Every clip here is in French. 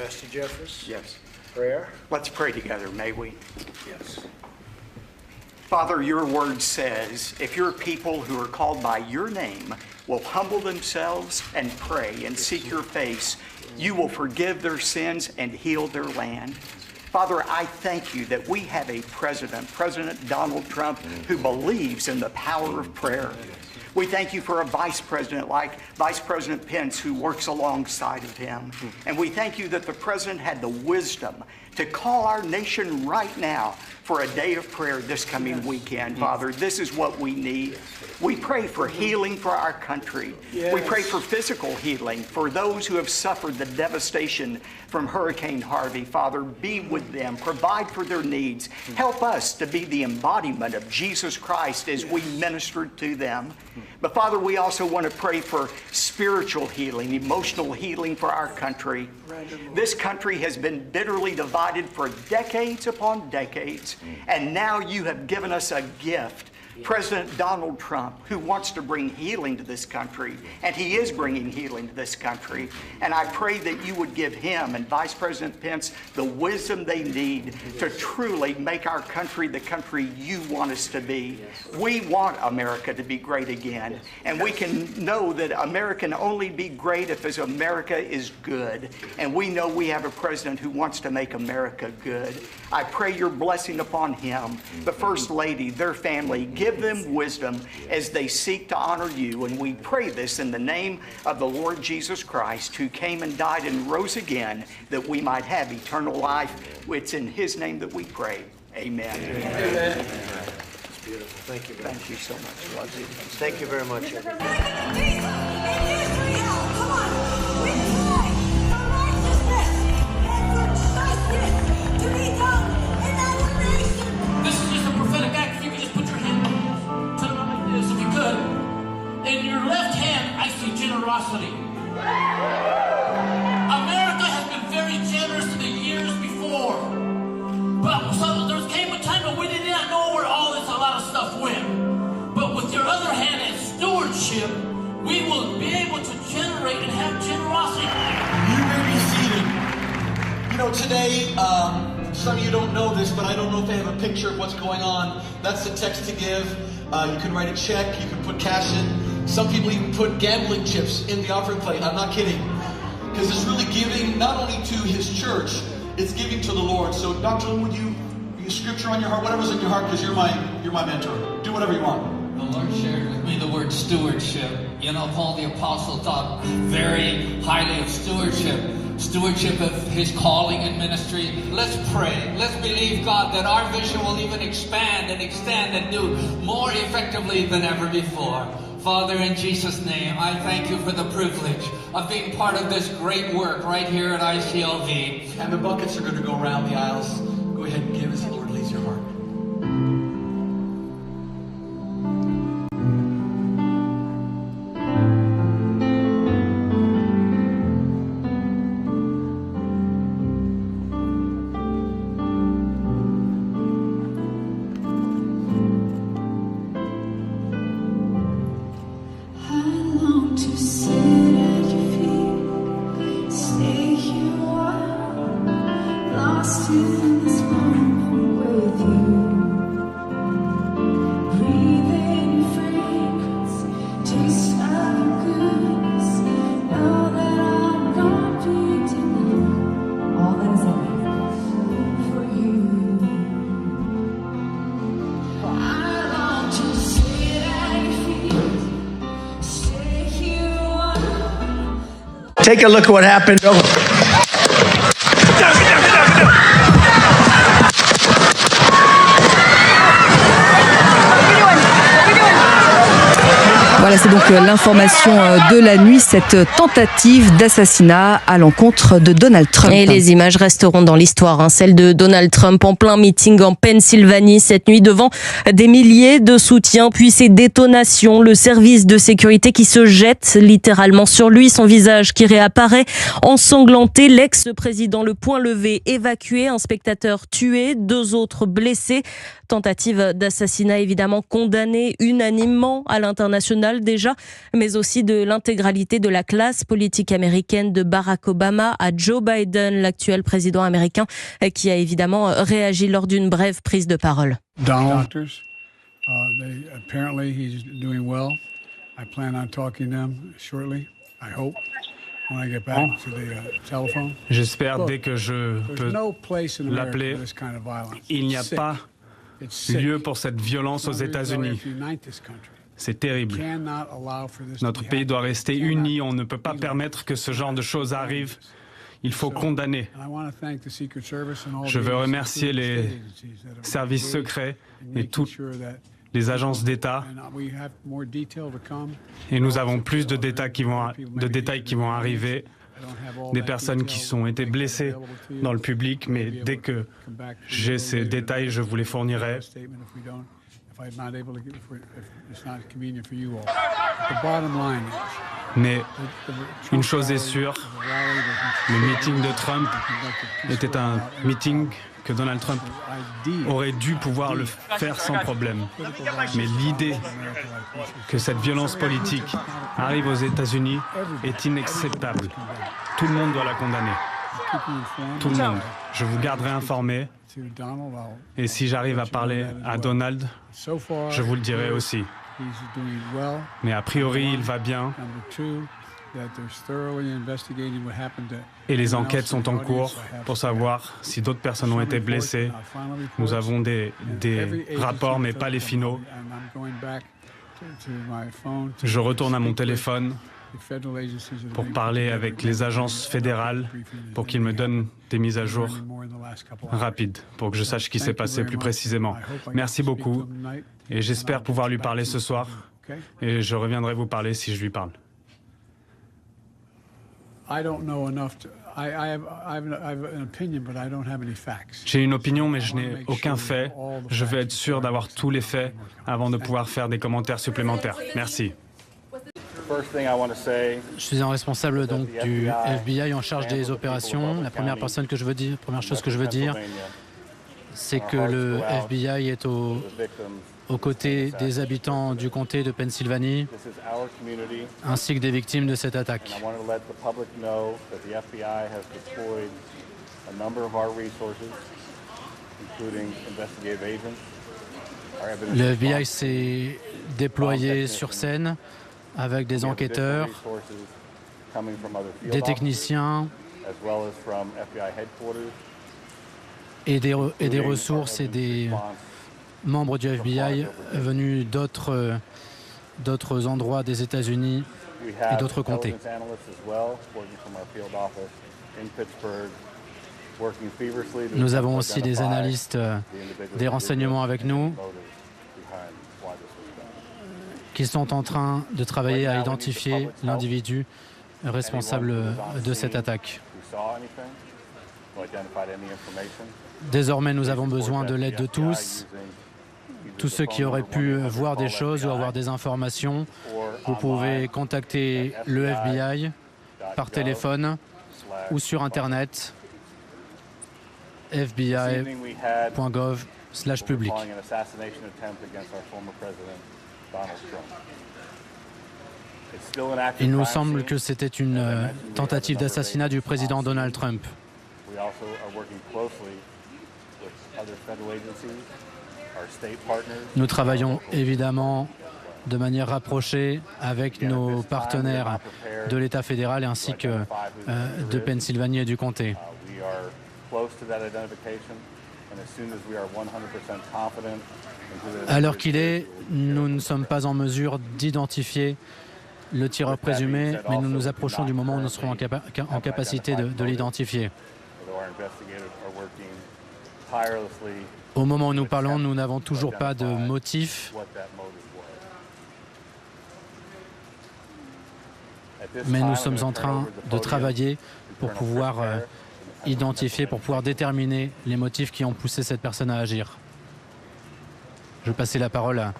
Pastor Jeffress? Yes. Prayer? Let's pray together, may we? Yes. Father, your word says, if your people who are called by your name will humble themselves and pray and seek your face, you will forgive their sins and heal their land. Father, I thank you that we have a president, President Donald Trump, who believes in the power of prayer. We thank you for a vice president like Vice President Pence, who works alongside of him. And we thank you that the president had the wisdom to call our nation right now for a day of prayer this coming weekend, Father. This is what we need. We pray for healing for our country. We pray for physical healing for those who have suffered the devastation from Hurricane Harvey. Father, be with them. Provide for their needs. Help us to be the embodiment of Jesus Christ as we minister to them. But Father, we also want to pray for spiritual healing, emotional healing for our country. This country has been bitterly divided for decades upon decades, and now you have given us a gift. President Donald Trump, who wants to bring healing to this country, and he is bringing healing to this country. And I pray that you would give him and Vice President Pence the wisdom they need to truly make our country the country you want us to be. We want America to be great again, and we can know that America can only be great if America is good. And we know we have a president who wants to make America good. I pray your blessing upon him, the First Lady, their family. Give them wisdom as they seek to honor you. And we pray this in the name of the Lord Jesus Christ, who came and died and rose again that we might have eternal life. It's in his name that we pray. Amen. Amen. It's beautiful. Thank you very much. Thank you so much. Love you. Thank you very much. This is just a prophetic act. If you could just put your hand, put it on like this, if you could. In your left hand, I see generosity. America has been very generous in the years before. But so there came a time when we did not know where a lot of stuff went. But with your other hand as stewardship, we will be able to generate and have generosity. You may be seated. You know, today, some of you don't know this, but I don't know if they have a picture of what's going on. That's the text to give. You can write a check. You can put cash in. Some people even put gambling chips in the offering plate. I'm not kidding. Because it's really giving not only to his church, it's giving to the Lord. So, Dr. Lynn, would you scripture on your heart? Whatever's in your heart, because you're my mentor. Do whatever you want. The Lord shared with me the word stewardship. You know, Paul the Apostle thought very highly of stewardship. Stewardship of his calling and ministry. Let's pray. Let's believe, God, that our vision will even expand and extend and do more effectively than ever before. Father, in Jesus' name, I thank you for the privilege of being part of this great work right here at ICLV. And the buckets are going to go around the aisles. Go ahead and give as the Lord leads your heart. For you. Take a look at what happened. Voilà, c'est donc l'information de la nuit, cette tentative d'assassinat à l'encontre de Donald Trump. Et les images resteront dans l'histoire, celle de Donald Trump en plein meeting en Pennsylvanie cette nuit devant des milliers de soutiens, puis ces détonations, le service de sécurité qui se jette littéralement sur lui, son visage qui réapparaît ensanglanté, l'ex-président le poing levé, évacué, un spectateur tué, 2 autres blessés. Tentative d'assassinat évidemment condamnée unanimement à l'international déjà, mais aussi de l'intégralité de la classe politique américaine, de Barack Obama à Joe Biden, l'actuel président américain, qui a évidemment réagi lors d'une brève prise de parole. Donald, apparently he's doing well. I plan on talking to them shortly, I hope. When I get back to the telephone. J'espère dès que je peux l'appeler. Il n'y a pas lieu pour cette violence aux États-Unis. C'est terrible. Notre pays doit rester uni. On ne peut pas permettre que ce genre de choses arrivent. Il faut condamner. Je veux remercier les services secrets et toutes les agences d'État. Et nous avons plus de détails qui vont arriver. Des personnes qui ont été blessées dans le public, mais dès que j'ai ces détails, je vous les fournirai. Mais une chose est sûre, le meeting de Trump était un meeting que Donald Trump aurait dû pouvoir le faire sans problème. Mais l'idée que cette violence politique arrive aux États-Unis est inacceptable. Tout le monde doit la condamner. Tout le monde. Je vous garderai informé. Et si j'arrive à parler à Donald, je vous le dirai aussi. Mais a priori, il va bien. Et les enquêtes sont en cours pour savoir si d'autres personnes ont été blessées. Nous avons des rapports, mais pas les finaux. Je retourne à mon téléphone pour parler avec les agences fédérales pour qu'ils me donnent des mises à jour rapides, pour que je sache ce qui s'est passé plus précisément. Merci beaucoup et j'espère pouvoir lui parler ce soir et je reviendrai vous parler si je lui parle. J'ai une opinion, mais je n'ai aucun fait. Je veux être sûr d'avoir tous les faits avant de pouvoir faire des commentaires supplémentaires. Merci. Je suis un responsable donc du FBI en charge des opérations. La première chose que je veux dire, c'est que le FBI est aux côtés des habitants du comté de Pennsylvanie, ainsi que des victimes de cette attaque. Le FBI s'est déployé sur scène avec des enquêteurs, des techniciens et des ressources et des membres du FBI venus d'autres endroits des États-Unis et d'autres comtés. Nous avons aussi des analystes des renseignements avec nous qui sont en train de travailler à identifier l'individu responsable de cette attaque. Désormais, nous avons besoin de l'aide de tous. Tous ceux qui auraient pu voir des choses ou avoir des informations, vous pouvez contacter le FBI par téléphone ou sur Internet, fbi.gov/public. Il nous semble que c'était une tentative d'assassinat du président Donald Trump. Nous travaillons évidemment de manière rapprochée avec nos partenaires de l'État fédéral ainsi que de Pennsylvanie et du comté. À l'heure qu'il est, nous ne sommes pas en mesure d'identifier le tireur présumé, mais nous nous approchons du moment où nous serons en capacité de l'identifier. Au moment où nous parlons, nous n'avons toujours pas de motif, mais nous sommes en train de travailler pour pouvoir identifier, pour pouvoir déterminer les motifs qui ont poussé cette personne à agir. Je vais passer la parole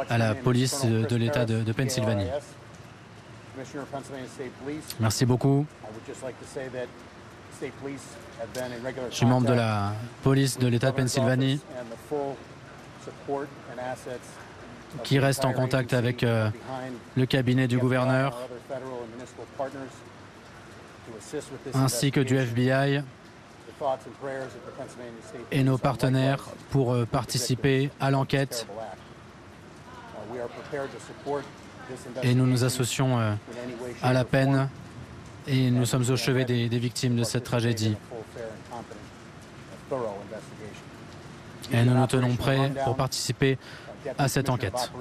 à la police de l'État de Pennsylvanie. Merci beaucoup. Je suis membre de la police de l'État de Pennsylvanie qui reste en contact avec le cabinet du gouverneur ainsi que du FBI et nos partenaires pour participer à l'enquête. Et nous nous associons à la peine et nous sommes au chevet des victimes de cette tragédie. Et nous nous tenons prêts pour participer à cette enquête.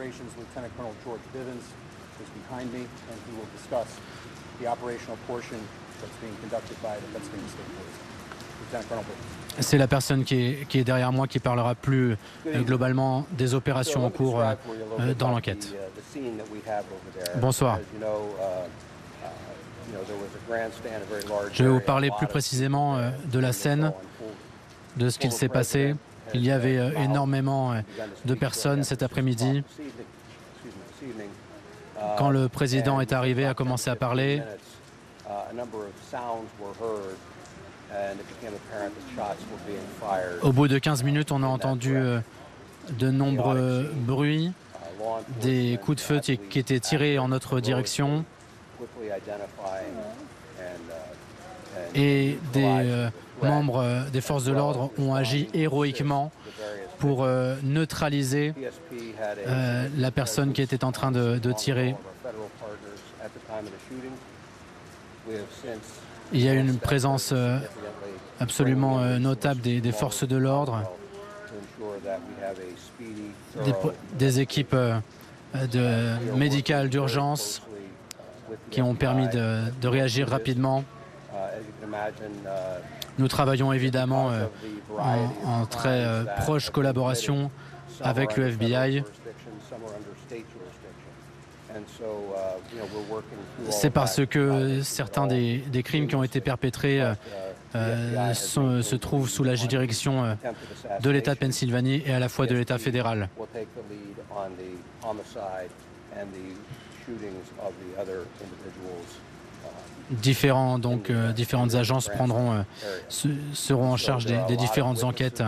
C'est la personne qui est derrière moi qui parlera plus globalement des opérations en cours dans l'enquête. Bonsoir. Je vais vous parler plus précisément de la scène, de ce qu'il s'est passé. Il y avait énormément de personnes cet après-midi. Quand le président est arrivé, a commencé à parler, au bout de 15 minutes, on a entendu de nombreux bruits, des coups de feu qui étaient tirés en notre direction et des membres des forces de l'ordre ont agi héroïquement pour neutraliser la personne qui était en train de tirer. Il y a une présence absolument notable des forces de l'ordre, des équipes médicales d'urgence qui ont permis de réagir rapidement. Nous travaillons évidemment en très proche collaboration avec le FBI. C'est parce que certains des crimes qui ont été perpétrés se trouvent sous la juridiction de l'État de Pennsylvanie et à la fois de l'État fédéral. Différentes agences seront en charge des différentes enquêtes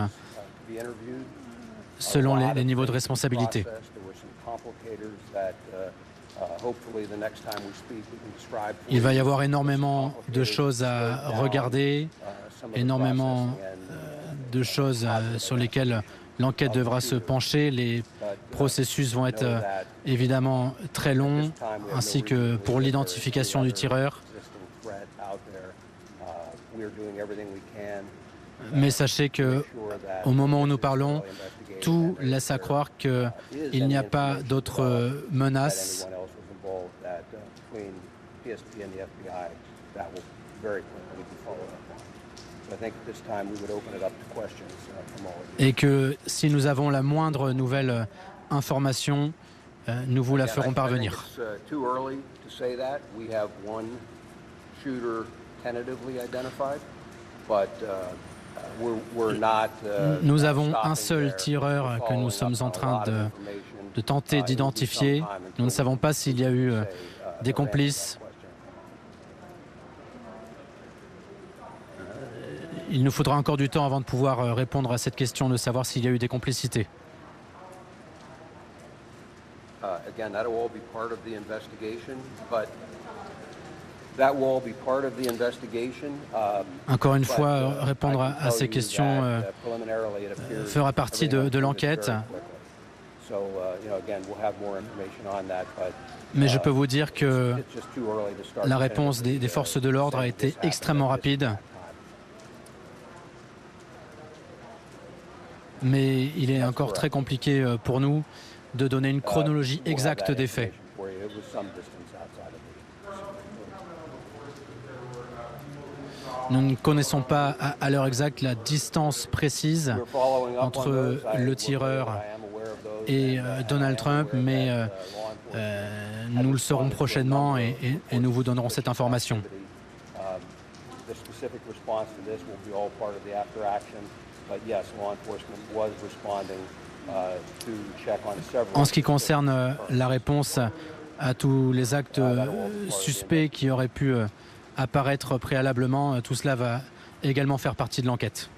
selon les niveaux de responsabilité. Il va y avoir énormément de choses à regarder, énormément de choses sur lesquelles l'enquête devra se pencher. Les processus vont être évidemment très longs, ainsi que pour l'identification du tireur. Mais sachez qu'au moment où nous parlons, tout laisse à croire qu'il n'y a pas d'autres menaces. Et que si nous avons la moindre nouvelle information, nous vous la ferons parvenir. Nous avons un seul tireur que nous sommes en train de tenter d'identifier. Nous ne savons pas s'il y a eu des complices. Il nous faudra encore du temps avant de pouvoir répondre à cette question de savoir s'il y a eu des complicités. Encore une fois, répondre à ces questions fera partie de l'enquête. Mais je peux vous dire que la réponse des forces de l'ordre a été extrêmement rapide. Mais il est encore très compliqué pour nous de donner une chronologie exacte des faits. Nous ne connaissons pas à l'heure exacte la distance précise entre le tireur et Donald Trump, mais nous le saurons prochainement et nous vous donnerons cette information. En ce qui concerne la réponse à tous les actes suspects qui auraient pu apparaître préalablement, tout cela va également faire partie de l'enquête.